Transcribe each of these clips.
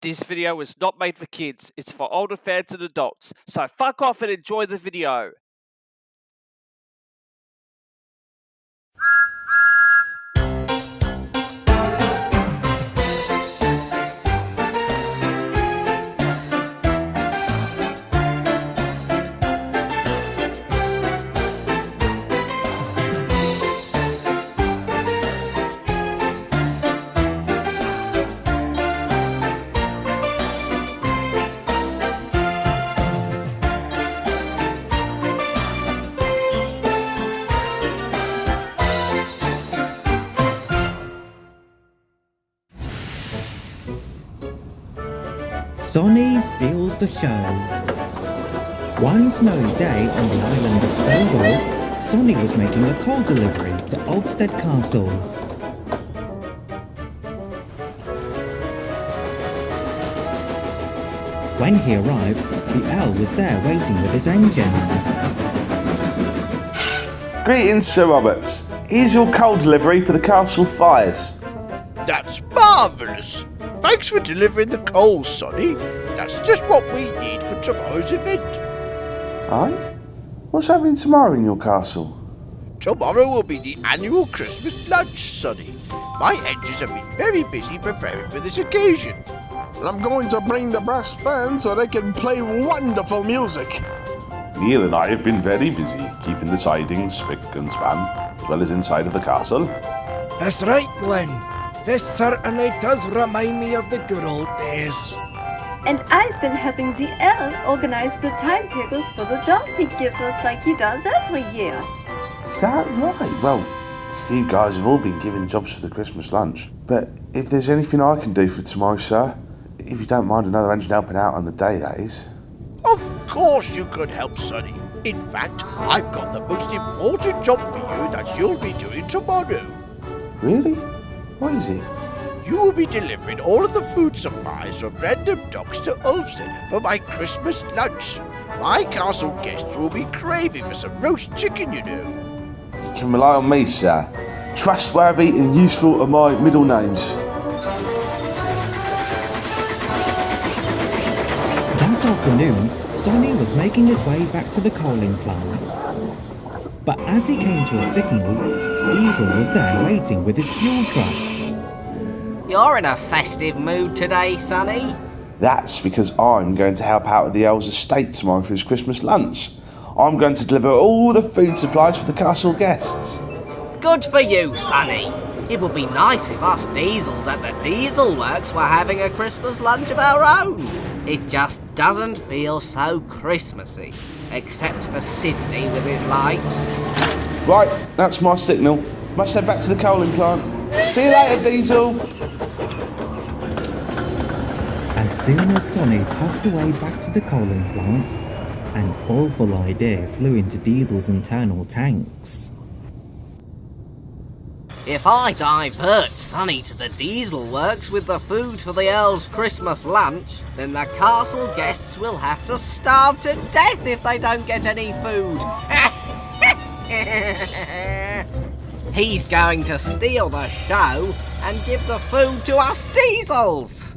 This video was not made for kids, it's for older fans and adults, so fuck off and enjoy the video. Sonny steals the show. One snowy day on the island of Sodor, Sonny was making a coal delivery to Ulfstead Castle. When he arrived, the Earl was there waiting with his engines. Greetings, Sir Robert. Here's your coal delivery for the castle fires. That's marvellous. Thanks for delivering the coal, Sonny. That's just what we need for tomorrow's event. Aye? What's happening tomorrow in your castle? Tomorrow will be the annual Christmas lunch, Sonny. My engines have been very busy preparing for this occasion. I'm going to bring the brass band so they can play wonderful music. Neil and I have been very busy keeping the sidings spick and span, as well as inside of the castle. That's right, Glynn. This certainly does remind me of the good old days. And I've been helping the Earl organize the timetables for the jobs he gives us like he does every year. Is that right? Well, you guys have all been given jobs for the Christmas lunch. But if there's anything I can do for tomorrow, sir, if you don't mind another engine helping out on the day, that is. Of course you could help, Sonny. In fact, I've got the most important job for you that you'll be doing tomorrow. Really? What is it? You will be delivering all of the food supplies from random docks to Ulfstead for my Christmas lunch. My castle guests will be craving for some roast chicken, you know. You can rely on me, sir. Trustworthy and useful are my middle names. That afternoon, Sonny was making his way back to the coaling plant. But as he came to a signal, Diesel was there waiting with his fuel trucks. You're in a festive mood today, Sonny. That's because I'm going to help out at the Earl's estate tomorrow for his Christmas lunch. I'm going to deliver all the food supplies for the castle guests. Good for you, Sonny. It would be nice if us Diesels at the Dieselworks were having a Christmas lunch of our own. It just doesn't feel so Christmassy, except for Sidney with his lights. Right, that's my signal. Must head back to the coaling plant. See you later, Diesel. As soon as Sonny puffed away back to the coaling plant, an awful idea flew into Diesel's internal tanks. If I divert Sonny to the Dieselworks with the food for the Earl's Christmas lunch, then the castle guests will have to starve to death if they don't get any food. He's going to steal the show and give the food to us Diesels.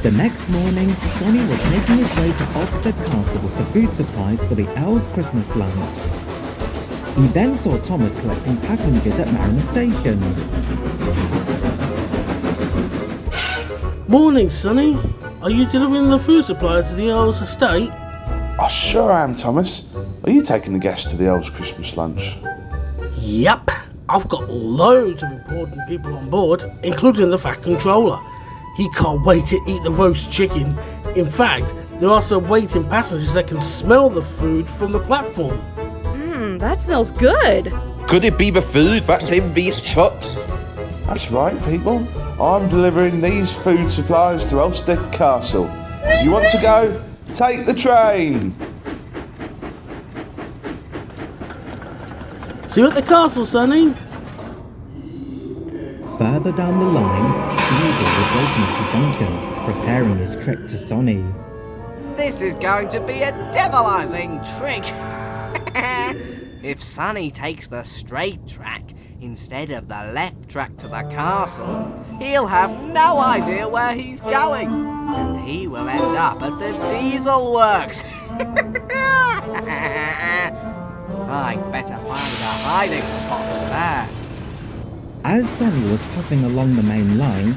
The next morning, Sonny was making his way to Ulfstead Castle with the food supplies for the Earl's Christmas lunch. He then saw Thomas collecting passengers at Mariner Station. Morning, Sonny. Are you delivering the food supplies to the Earl's estate? I sure am, Thomas. Are you taking the guests to the Earl's Christmas lunch? Yep. I've got loads of important people on board, including the Fat Controller. He can't wait to eat the roast chicken. In fact, there are some waiting passengers that can smell the food from the platform. That smells good. Could it be the food that's in these trucks? That's right, people. I'm delivering these food supplies to Ulfstead Castle. If you want to go, take the train. See you at the castle, Sonny. Further down the line, Diesel was waiting at the junction, preparing his trip to Sonny. This is going to be a devilizing trick. If Sonny takes the straight track instead of the left track to the castle, he'll have no idea where he's going, and he will end up at the Dieselworks. I'd better find a hiding spot first. As Sonny was puffing along the main line,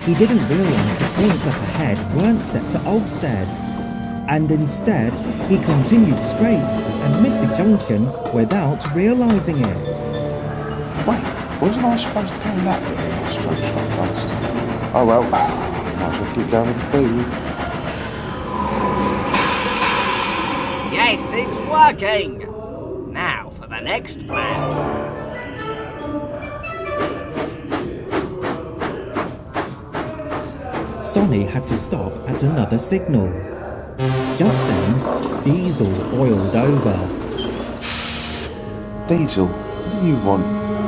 he didn't realise the points up ahead weren't set to Ulfstead, and instead he continued straight and missed a junction without realising it. Wait, wasn't I supposed to go left at the last junction first? Oh well, might as well keep going with the food. Yes, it's working! Now for the next plan. Sonny had to stop at another signal. Just then, Diesel boiled over. Diesel, what do you want?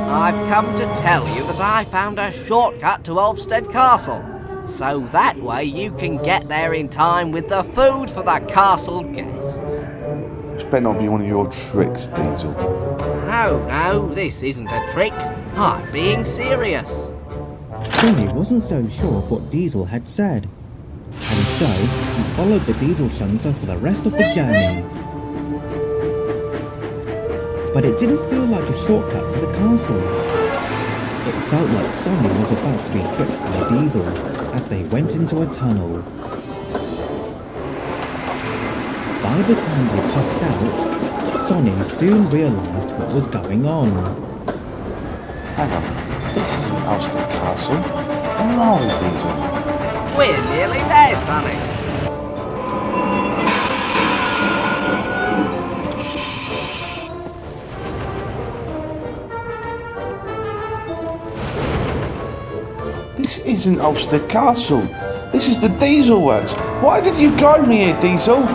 I've come to tell you that I found a shortcut to Ulfstead Castle, so that way you can get there in time with the food for the castle guests. This better not be one of your tricks, Diesel. No, this isn't a trick. I'm being serious. Sonny wasn't so sure of what Diesel had said, and so he followed the Diesel shunter for the rest of the journey. But it didn't feel like a shortcut to the castle. It felt like Sonny was about to be tricked by Diesel as they went into a tunnel. By the time they puffed out, Sonny soon realised what was going on. Hang on, this isn't Ulfstead Castle. Where are we, Diesel? We're nearly there, Sonny. This isn't Ulfstead Castle. This is the Dieselworks. Why did you guide me here, Diesel?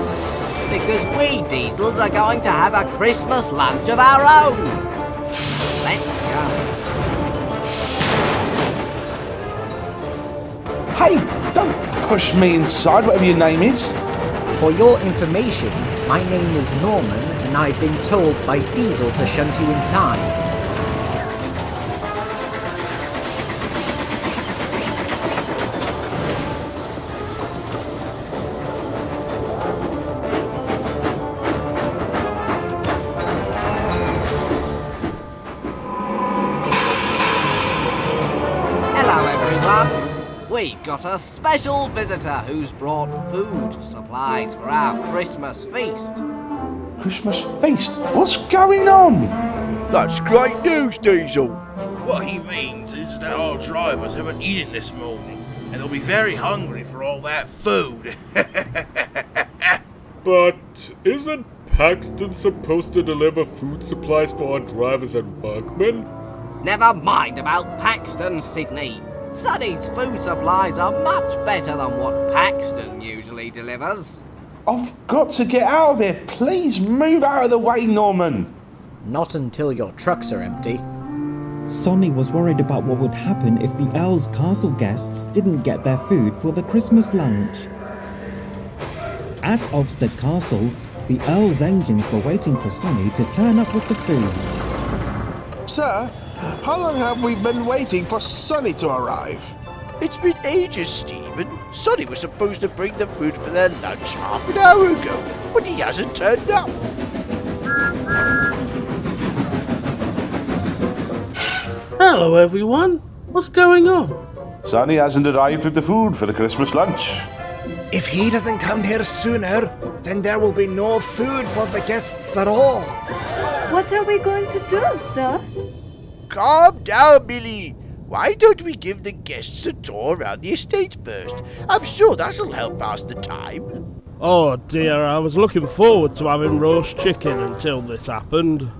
Because we Diesels are going to have a Christmas lunch of our own. Let's go. Hey, don't push me inside, whatever your name is. For your information, my name is Norman, and I've been told by Diesel to shunt you inside. We've got a special visitor who's brought food supplies for our Christmas feast. Christmas feast? What's going on? That's great news, Diesel. What he means is that our drivers haven't eaten this morning, and they'll be very hungry for all that food. But isn't Paxton supposed to deliver food supplies for our drivers and workmen? Never mind about Paxton, Sidney. Sonny's food supplies are much better than what Paxton usually delivers. I've got to get out of here. Please move out of the way, Norman. Not until your trucks are empty. Sonny was worried about what would happen if the Earl's castle guests didn't get their food for the Christmas lunch. At Ulfstead Castle, the Earl's engines were waiting for Sonny to turn up with the food. Sir, how long have we been waiting for Sonny to arrive? It's been ages, Stephen. Sonny was supposed to bring the food for their lunch half an hour ago, but he hasn't turned up. Hello everyone, what's going on? Sonny hasn't arrived with the food for the Christmas lunch. If he doesn't come here sooner, then there will be no food for the guests at all. What are we going to do, sir? Calm down, Millie. Why don't we give the guests a tour around the estate first? I'm sure that'll help pass the time. Oh dear, I was looking forward to having roast chicken until this happened.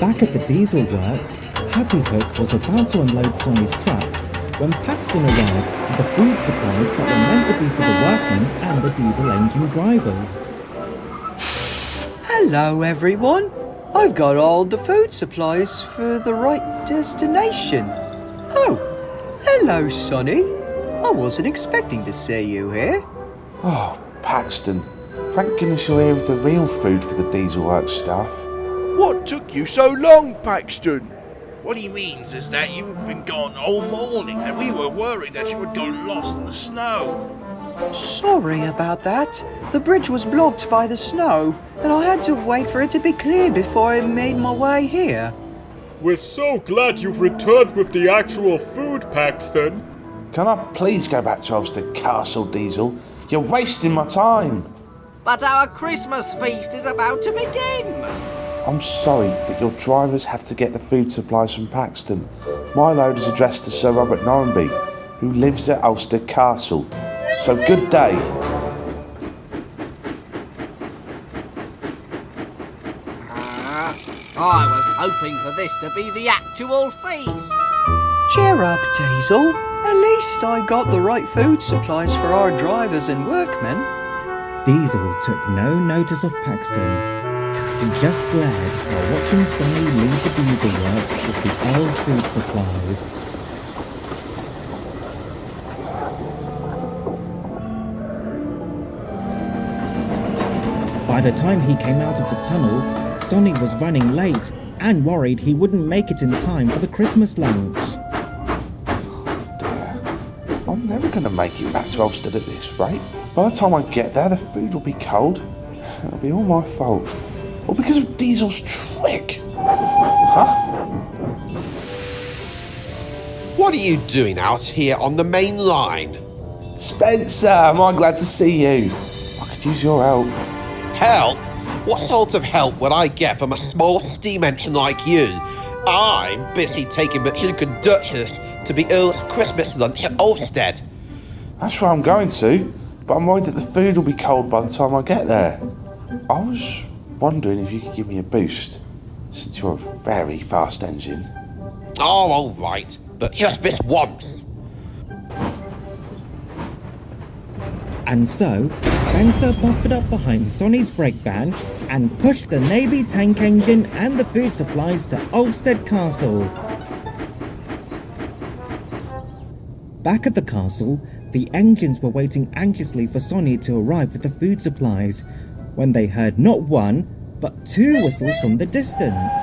Back at the Dieselworks, Happy Hook was about to unload Sonny's trucks when Paxton arrived with the food supplies that were meant to be for the workmen and the diesel engine drivers. Hello everyone, I've got all the food supplies for the right destination. Oh, hello Sonny. I wasn't expecting to see you here. Oh, Paxton, Thank goodness you're here with the real food for the Dieselworks staff. What took you so long, Paxton? What he means is that you've been gone all morning, and we were worried that you had gotten lost in the snow. Sorry about that. The bridge was blocked by the snow, and I had to wait for it to be clear before I made my way here. We're so glad you've returned with the actual food, Paxton. Can I please go back to Ulfstead Castle, Diesel? You're wasting my time. But our Christmas feast is about to begin. I'm sorry, but your drivers have to get the food supplies from Paxton. My load is addressed to Sir Robert Norramby, who lives at Ulfstead Castle. So good day. I was hoping for this to be the actual feast. Cheer up, Diesel. At least I got the right food supplies for our drivers and workmen. Diesel took no notice of Paxton. He just glared while watching Sonny leave the Dieselworks with the Earl's food supplies. By the time he came out of the tunnel, Sonny was running late and worried he wouldn't make it in time for the Christmas lunch. I'm never going to make it back to Ulfstead at this rate. By the time I get there, the food will be cold. It'll be all my fault. All because of Diesel's trick. Huh? What are you doing out here on the main line? Spencer, am I glad to see you? I could use your help. Help? What sort of help would I get from a small steam engine like you? I'm busy taking the Duke and Duchess to the Earl's Christmas lunch at Ulfstead. That's where I'm going to, but I'm worried that the food will be cold by the time I get there. I was wondering if you could give me a boost, since you're a very fast engine. Oh, all right, but just this once. And so, Spencer buffered up behind Sonny's brake van and pushed the Navy tank engine and the food supplies to Ulfstead Castle. Back at the castle, the engines were waiting anxiously for Sonny to arrive with the food supplies, when they heard not one, but two whistles from the distance.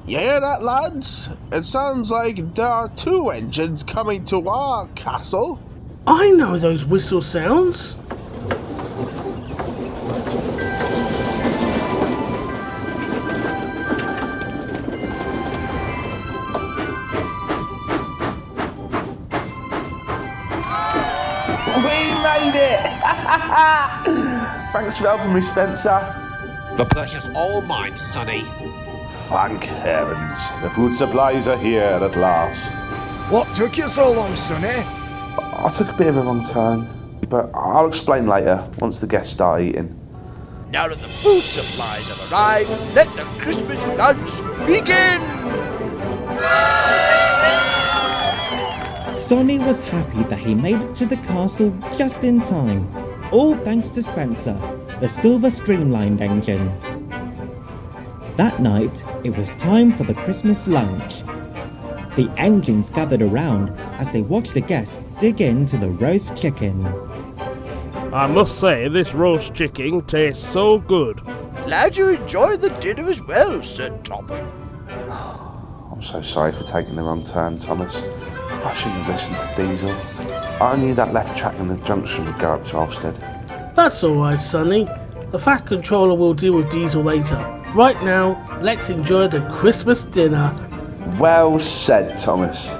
You hear that, lads? It sounds like there are two engines coming to our castle. I know those whistle sounds. We made it! Thanks for helping me, Spencer. The pleasure's all mine, Sonny. Thank heavens. The food supplies are here at last. What took you so long, Sonny? I took a bit of a wrong turn, but I'll explain later, once the guests start eating. Now that the food supplies have arrived, let the Christmas lunch begin! Sonny was happy that he made it to the castle just in time, all thanks to Spencer, the silver streamlined engine. That night, it was time for the Christmas lunch. The engines gathered around as they watched the guests dig into the roast chicken. I must say, this roast chicken tastes so good. Glad you enjoyed the dinner as well, Sir Topham. I'm so sorry for taking the wrong turn, Thomas. I shouldn't have listened to Diesel. I knew that left track in the junction would go up to Ulfstead. That's alright, Sonny. The Fat Controller will deal with Diesel later. Right now, let's enjoy the Christmas dinner. Well said, Thomas.